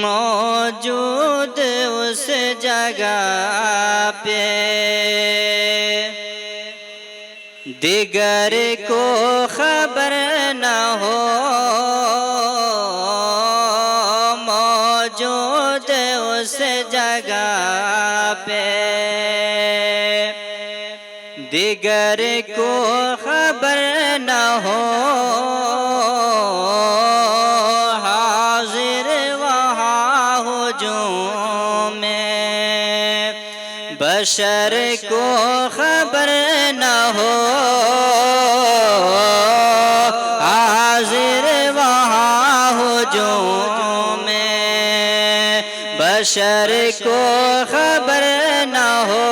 मौजूद उस जगह पे दिगर को खबर न हो, मौजूद उस जगह पे दिगर को खबर न हो, हाजिर वहाँ हुजूम में बशर को खबर न हो, हाजिर वहाँ हुजूम में बशर को खबर न हो,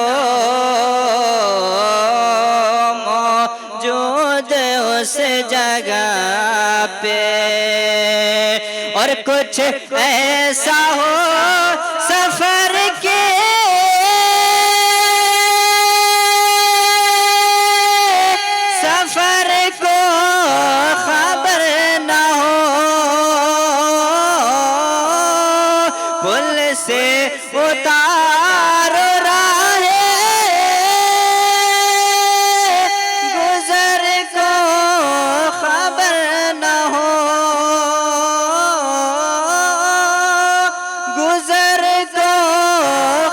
मौजूद उस जगह पे। और कुछ ऐसा हो सफर के सफर को खबर न हो, पुल से उतार राहे गुजर को खबर न हो, गुजर को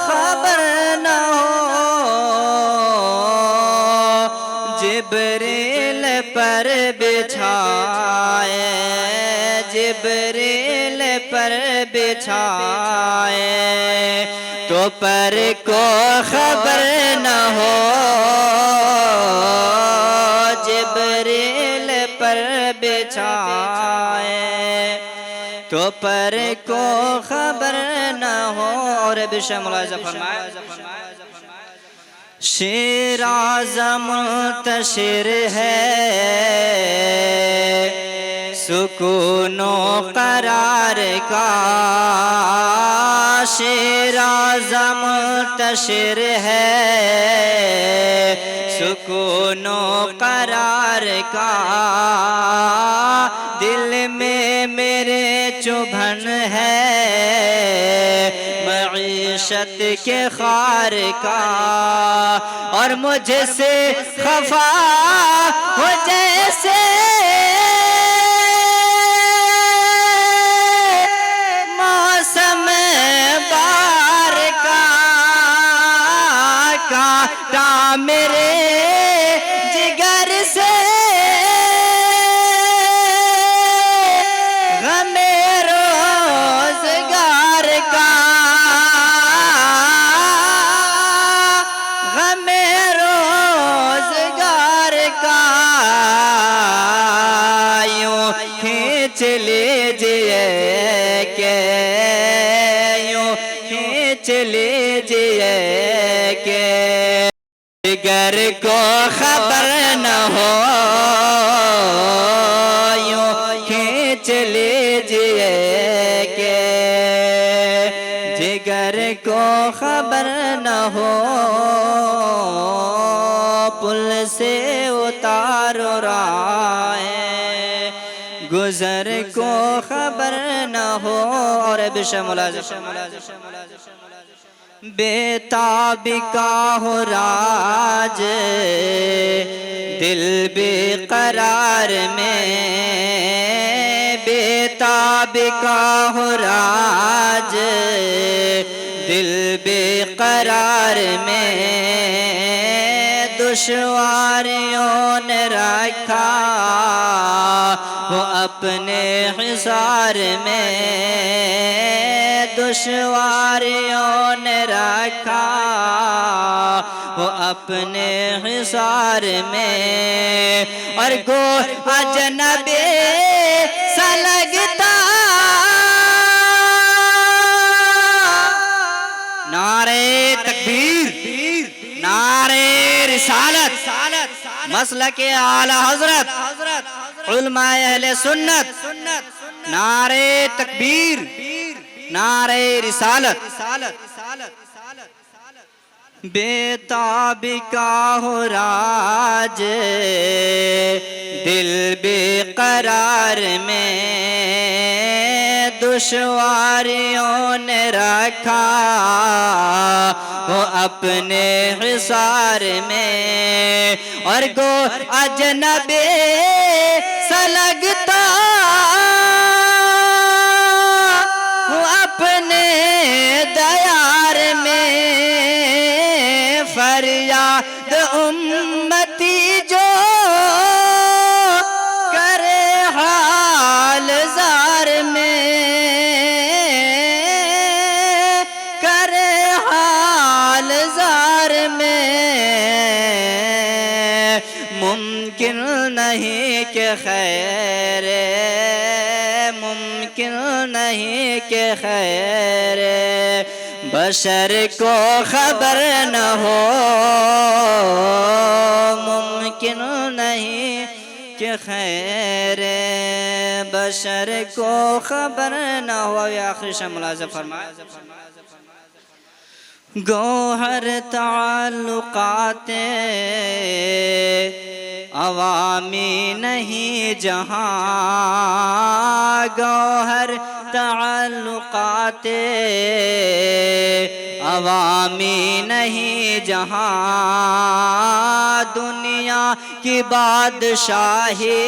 खबर न हो, जिब्रील पर बिछाए, जिब्रील पर बिछाए तो पर को खबर न हो, जिब्रील पर बिछाए तो पर को खबर न हो। और बिशा मुलाज़ा फरमाए, शेर आज़म मुंतशिर है सुकूनो करार का, शेर आज़म मुंतशिर है सुकूनो करार का, दिल में मेरे चुभन है मईशत के खार का, और मुझसे खफा हो जैसे मौसम बार का, कांटा मेरे जिगर से गमे रोज़गार का, गमे रोज़गार का, यूं खींच लीजिए के, यूं खींच लीजिए के जिगर को खबर न हो, यूं खींच लीजिए के जिगर को खबर न हो, पुल से उतारो राहे गुजर को खबर न हो। और बिशा मुलाज़ा बेताबी का हो राज दिल बेकरार में, बेताबी का हो राज दिल बेकरार में, दुश्वारियों ने रखा वो अपने हिसार में, दुश्वारियों ने रखा वो अपने हिसार में, और गो अजनबी सा लगता नारे तकबीर, नारे रिसालत, मसलके आला हजरत उलमाए अहले सुन्नत, नारे तकबीर, नारे रिसालत। बेताबी का हो राज दिल बेकरार में, दुश्वारियों ने रखा वो अपने हिसार में, और गो अजनबे सा लगता वो अपने दयार में। फरियाद उम्मती जो करे हाल जार में, करे हाल जार में। मुमकिन नहीं कि खैर, मुमकिन नहीं कि खैर बशर को खबर न हो। मुमकिन नहीं कि खैर बशर को खबर न हो। या आखिरी शाह मुलाज़ा फरमाए, गौहर ताल्लुकाते अवामी नहीं जहाँ, गौहर ताल्लुकाते अवामी नहीं जहाँ। दुनिया की बादशाही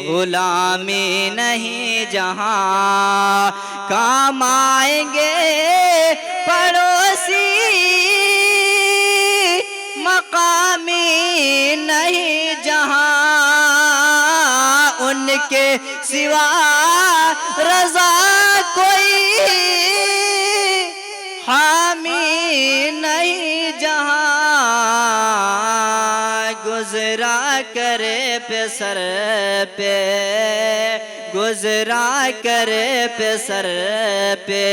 गुलामी नहीं जहाँ। काम आएंगे पड़ोसी मकामी नहीं जहाँ। उनके सिवा रज़ा कोई हामी नहीं जहाँ। गुजरा करे पे सर पे, गुजरा करे पे सर पे,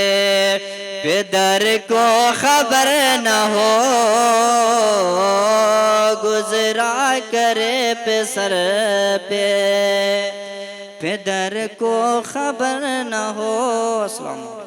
पेदर को खबर न हो। गुजरा करे पे सर पे, पेदर को खबर न हो। अस्सलाम वालेकुम।